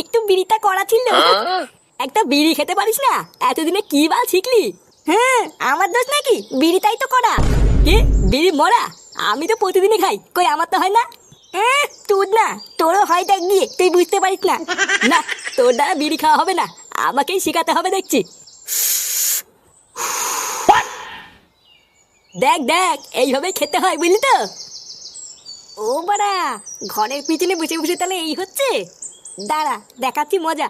একটু বিড়িটা করা ছিল। একটা বিড়ি খেতে পারিস না? এতদিনে কি বাল শিখলি? হ্যাঁ, আমার দোষ নাকি? বিড়িটাই তো করা। কি বিড়ি মরা? আমি তো প্রতিদিনই খাই, কই আমার তো হয় না। তুই না, তোরও হয় দেখ গিয়ে, তুই বুঝতে পারিস না। না, তোর দ্বারা বিড়ি খাওয়া হবে না, আমাকেই শেখাতে হবে দেখছি। দেখ দেখ, এইভাবেই খেতে হয় বুঝলি তো। ও বাড়া, ঘরের পিছনে বসে বসে তাহলে এই হচ্ছে। দাঁড়া, দেখাচ্ছি মজা।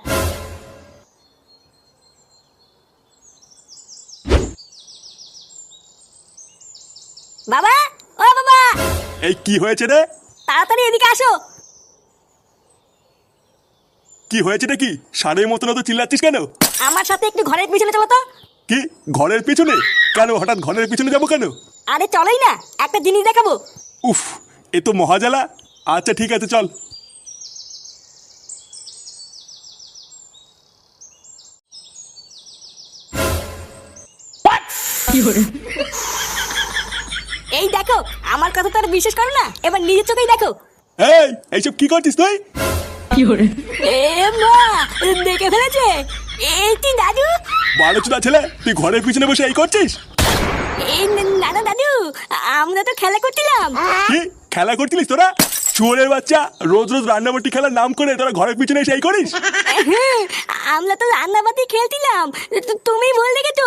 বাবা, ও বাবা, এই কি হয়েছে রে? তাড়াতাড়ি এদিকে আসো। কি হয়েছে রে? কি সারের মতন তো চিল্লাচ্ছিস কেন? আমার সাথে একটু ঘরের পিছনে চলো তো। কি ঘরের পিছনে? কেন হঠাৎ ঘরের পিছনে যাবো কেন? আরে চলোই না, একটা জিনিস দেখাবো। উফ, এ তো মহাজালা। আচ্ছা ঠিক আছে চল। এই দেখো, আমার কথা তো আর বিশ্বাস করো না, এবার নিজের চোখেই দেখো। এই এইসব কি করছিস তুই? এ মা, দেখে ফেলেছে। এই তুই দাদু? বারোচুদা ছেলে, তুই ঘরের পিছনে বসে এই করছিস? এই না না দাদু, আমরা তো খেলা করছিলাম। কি খেলা করছিলিস তোরা? চুয়ারের বাচ্চা, রোজ রোজ রান্নাবাটি খেলার নাম করে তোরা ঘরের পিছনে এসে এই করিস? আমরা তো রান্নাবাতি খেলছিলাম, তুমি ভুল দেখেছো।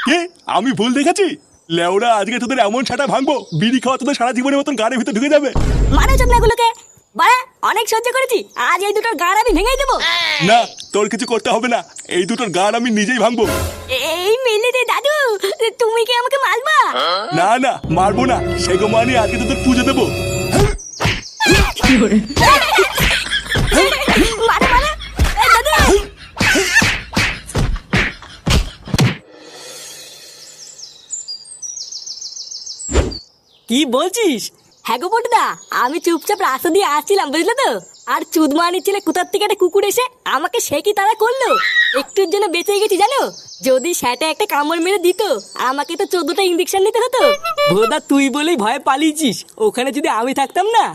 কি আমি ভুল দেখেছি? লেওরা, আজকে তোদের এমন ছাটা ভাঙবো, বিড়ি খাওয়া তোদের সারা জীবনের মতন গাড়ির ভিতরে ঢুকে যাবে। মানো চোদনাগুলোকে, বাড়া অনেক সহ্য করেছি, আজ এই দুটোর গাড় আমি ভেঙেই দেবো। না, তোর কিছু করতে হবে না, এই দুটোর গাড় আমি নিজেই ভাঙবো। এই মিলিতে দাদু, তুমি কি আমাকে মারবা? না না, মারবো না, সেগো মানে আজকে তোদের পুজো দেবো। মারো মারো, এই দাদু। কি বলছিস? হ্যাঁ গো বটদা, আমি চুপচাপ রাস্তা দিয়ে আসছিলাম বুঝলে তো, আর চুদমানি ছেলে কোথার থেকে একটা কুকুর এসে আমাকে সে কি তারা করলো। একটুর জন্য বেঁচে গেছি জানো, যদি সেটা একটা কামড় মেরে দিত আমাকে তো 14টা ইঞ্জেকশন নিতে হতো। ভোদা, তুই বলেই ভয়ে পালিয়েছিস। ওখানে যদি আমি থাকতাম না,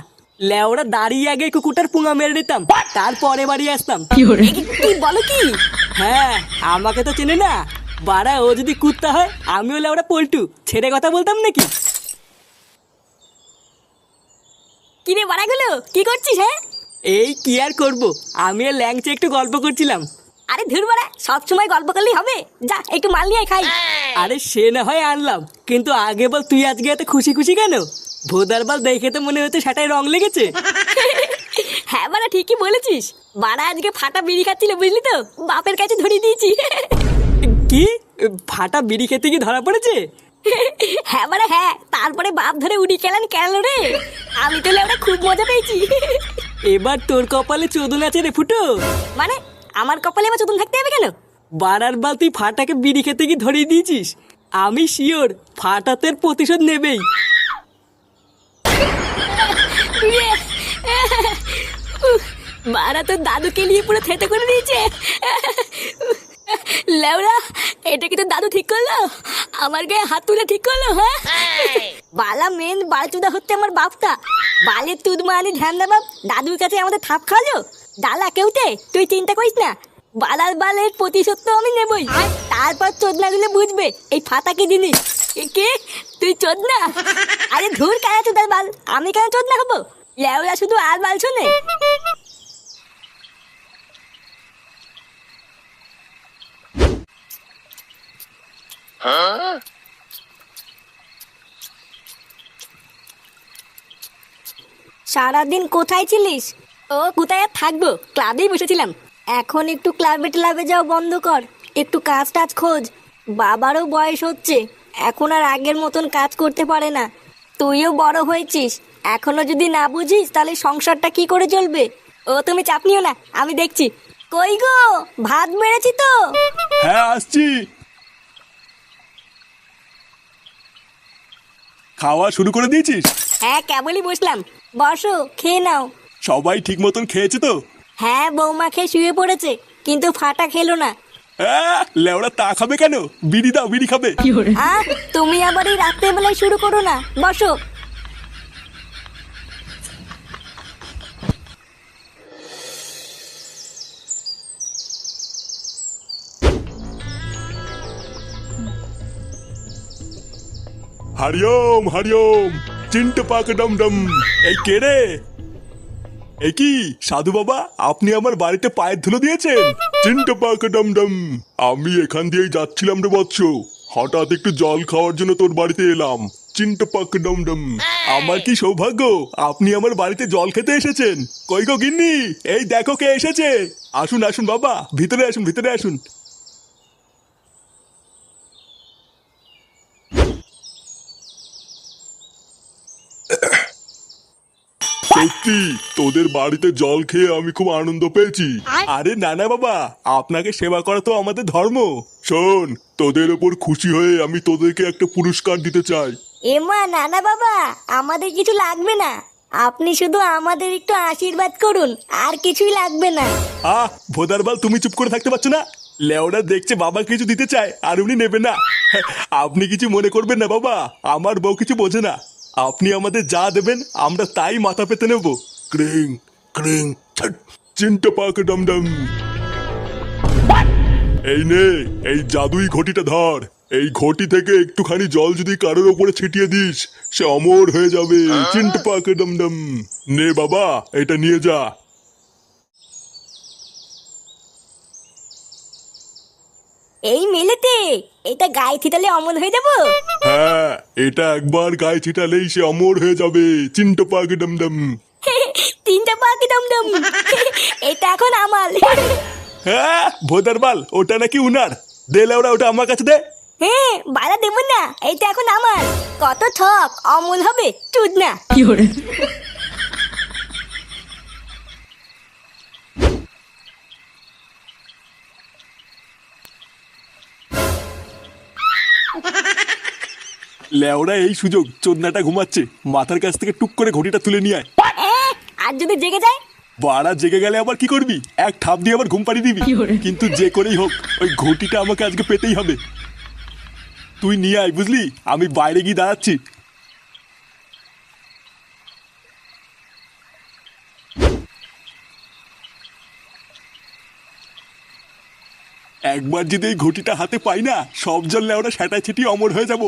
লেওরা দাঁড়িয়ে আগে কুকুরটার পুঙা মেরে দিতাম, তারপরে বাড়ি আসতাম। কি বলো কি? হ্যাঁ, আমাকে তো চেনে না বাড়া। ও যদি কুত্তা হয়, আমিও লেওরা পল্টু, ছেড়ে কথা বলতাম নাকি? কিরে বাড়াগুলো, কি করছিস? হ্যাঁ, এই কি আর করবো, আমি আর ল্যাংচে একটু গল্প করছিলাম। আরে ধুর বাড়া, সবসময় গল্প করলেই হবে? যা একটু মাল নিয়ে খাই। আরে সে না হয় আনলাম, কিন্তু আগে বল তুই আজকে এত খুশি খুশি কেন? ভোদার বাল দেখে তো মনে হচ্ছে সেটাই রং লেগেছে। হ্যাঁ বাড়া, ঠিকই বলেছিস। বাড়া আজকে ফাটা বিড়ি খাচ্ছিল বুঝলি তো, বাপের কাছে ধরিয়ে দিয়েছি। কি ফাটা বিড়ি খেতে কি ধরা পড়েছে? হ্যাঁ বাড়া হ্যাঁ, তারপরে বাপ ধরে উড়ি খেলেন কেন রে। আমি তো লেওরা খুব মজা পেয়েছি। এবার তোর কপালে চোদন আছে রে ফুটো। মানে আমার কপালে আমার চতুন থাকতে হবে কেন? বারার বাল তুই ফাটাকে বিড়ি খেতে কি ধরিয়ে দিয়েছিস? আমি শিওর ফাটাতের প্রতিশোধ নেবেই। বাড়া তো দাদুকে নিয়ে পুরো থেতে করে দিয়েছে। লেওরা, এটা কি তো দাদু ঠিক করলো? আমার গায়ে হাত তুলে ঠিক করলো? হ্যাঁ, বালা মেন বালচুদা হচ্ছে আমার বাপটা। বালের তুদ মারানি ধ্যান দা বাপ, দাদুর কাছে আমাদের থাপ খাওয়ালো। ডালা কেউতে, তুই চিন্তা করিস না, বালার বালের প্রতিশোধ তো আমি নেবই। তারপর চোদনা দিলে বুঝবে এই ফাটা কি জিনিস। কে তুই চোদনা? আরে ধুর, কেন চোদার বাল, আমি কেন চোদনা হবো? লেওরা শুধু আর বাল শোনে। সারাদিন কোথায় ছিলিস? ও কোথায় আর থাকবো, ক্লাবেই বসেছিলাম। এখন একটু ক্লাবে ট্লাবে যাও বন্ধ কর, একটু কাজ টাজ খোঁজ। বাবারও বয়স হচ্ছে, এখন আর আগের মতন কাজ করতে পারে না। তুইও বড় হয়েছিস, এখনো যদি না বুঝিস তাহলে সংসারটা কি করে চলবে? ও তুমি চাপ নিও না, আমি দেখছি। কই গো, ভাত বেড়েছি তো। হ্যাঁ আসছি। খাওয়া শুরু করে দিয়েছিস? হ্যাঁ, কেবলই বসলাম, বসো খেয়ে নাও। সবাই ঠিক মতন খেয়েছে তো? হ্যাঁ, বৌমা খেয়ে শুয়ে পড়েছে, কিন্তু ফাটা খেলো না। লেওড়া তা খাবে কেন? বিড়ি দাও, বিড়ি খাবে। তুমি আবার এই রাত্রেবেলায় শুরু করো না, বসো। হরিওম হরিওম, চিন্ট পাক ডম ডম। এই কে রে? এই কি সাধু বাবা, আপনি আমার বাড়িতে পায়ের ধুলো দিয়েছেন? চিন্ট পাক ডম ডম। আমি এখান দিয়েই যাচ্ছিলাম রে বৎস, হঠাৎ একটু জল খাওয়ার জন্য তোর বাড়িতে এলাম। চিন্ট পাক ডম ডম। আমার কি সৌভাগ্য, আপনি আমার বাড়িতে জল খেতে এসেছেন। কই গো গিন্নি, এই দেখো কে এসেছে। আসুন আসুন বাবা, ভিতরে আসুন ভিতরে আসুন। সত্যি তোদের বাড়িতে জল খেয়ে আমি খুব আনন্দ পেয়েছি। আরে নানা বাবা, আপনাকে সেবা করা তো আমাদের ধর্ম। শোন, তোদের ওপর খুশি হয়ে আমি তোদেরকে একটা পুরস্কার দিতে চাই। এমা নানা বাবা, আমাদের কিছু লাগবে না, আপনি শুধু আমাদের একটু আশীর্বাদ করুন, আর কিছুই লাগবে না। ভোদারবাল, তুমি চুপ করে থাকতে পারছো না? লেওরা দেখছে বাবা কিছু দিতে চায় আর উনি নেবে না। আপনি কিছু মনে করবেন না বাবা, আমার বউ কিছু বোঝে না। আপনি আমাদের যা দেবেন আমরা তাই মাথা পেতে নেব। ক্রিং ক্রিং চিন্ট পাক ডম ডম। এই নে, এই জাদুই ঘটিটা ধর। এই ঘটি থেকে একটুখানি জল যদি কারোর ওপরে ছিটিয়ে দিস, সে অমর হয়ে যাবে। চিন্ট পাক ডম ডম। নে বাবা, এটা নিয়ে যা। এই মেলেতে এটা গায়ে থিতালে অমল হয়ে যাব। হ্যাঁ, এটা একবার গায়ে ছিটালেই সে অমর হয়ে যাবে। চিন্ট পাক ডম ডম। তিনটা পাখি দমদম। এটা এখন আমার। হ্যাঁ ভোদারবাল, ওটা নাকি উনার। দে লেওরা, ওটা আমার কাছে দে। হ্যাঁ বাড়া দেব না, এইটা এখন আমার। কত ঠক, অমল হবে চুদ না। লেওরা এই সুযোগ, চোদনাটা ঘুমাচ্ছে, মাথার কাছ থেকে টুক করে ঘটিটা তুলে নিয়ে আয়। আর যদি জেগে যায়? বাড়া জেগে গেলে আবার কি করবি? এক ঠাপ দিয়ে আবার ঘুম পাড়িয়ে দিবি। কিন্তু যে করেই হোক ওই ঘটিটা আমাকে আজকে পেতেই হবে। তুই নিয়ে আয়, বুঝলি? আমি বাইরে গিয়ে দাঁড়াচ্ছি। একবার যদি এই ঘটিটা হাতে পাই না, সব জল লেওরা সেটা ছিটিয়ে অমর হয়ে যাবো।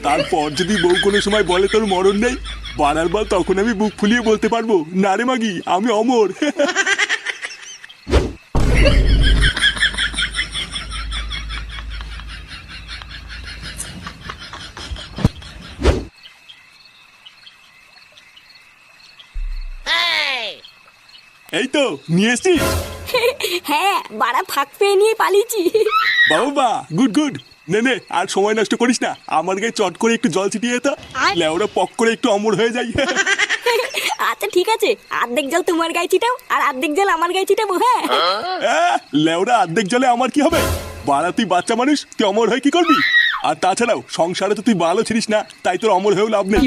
তারপর যদি বউ কোনো সময় বলে তোর মরণ নেই, বাড়ার বল, তখন আমি বুক ফুলিয়ে বলতে পারবো, না রে মাগি, আমি অমর। এই তো নিয়ে এসছিস? হ্যাঁ বাড়া ফাঁক পেয়ে নিয়ে পালিয়েছি। বাবা গুড গুড। নে নে, আর সময় নষ্ট করিস না, আমার গায়ে চট করে একটু জল ছিটিয়ে তো, লেওরা পক করে একটু অমর হয়ে যাই। আচ্ছা ঠিক আছে, অর্ধেক জল তোমার গায়ে ছিটাও আর অর্ধেক জল আমার গায়ে ছিটাবো। হ্যাঁ লেওরা অর্ধেক জলে আমার কি হবে? বাড়া তুই বাচ্চা মানুষ, তুই অমর হয়ে কি করবি? আর তাছাড়াও সংসারে তো তুই বালও ছিড়িস না, তাই তোর অমর হয়েও লাভ নেই।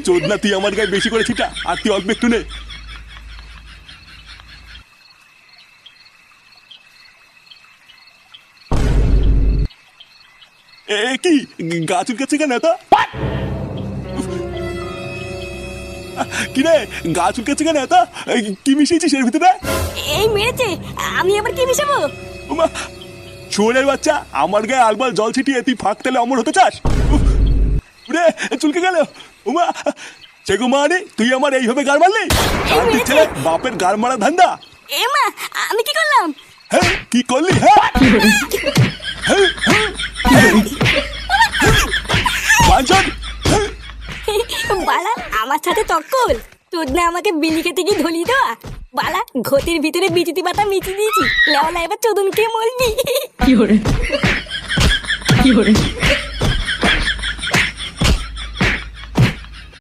চোদনা, তুই আমার গায়ে বেশি করে ছিটা আর তুই অল্প একটু নে। কি গা চুলকাচ্ছে কেন এত? কি রে, গা চুলকাচ্ছে কেন এত? কি মিশিয়েছিস এর ভিতরে? এই মেরেছে, আমি আবার কি মিশাবো? শুয়োরের বাচ্চা, আমার গায়ে আলবাল জল ছিটিয়ে তুই ফাঁক তেলে অমর হতে চাস? রে চুলকে গেল। উমা চেগো মানে, তুই আমার এইভাবে গার মারলি? ছেলে, বাপের গার মারা ধান্দা। এমা, আমি কি করলাম? হ্যাঁ কি করলি? হ্যাঁ বালা আমার সাথে তক্কল, তোর না আমাকে বিলি খেতে গিয়ে ধলি দেওয়া। বালা ঘটির ভিতরে বিচিতি পাতা মিচি দিয়েছি, লেওলা এবার চোদন খেয়ে মরবি।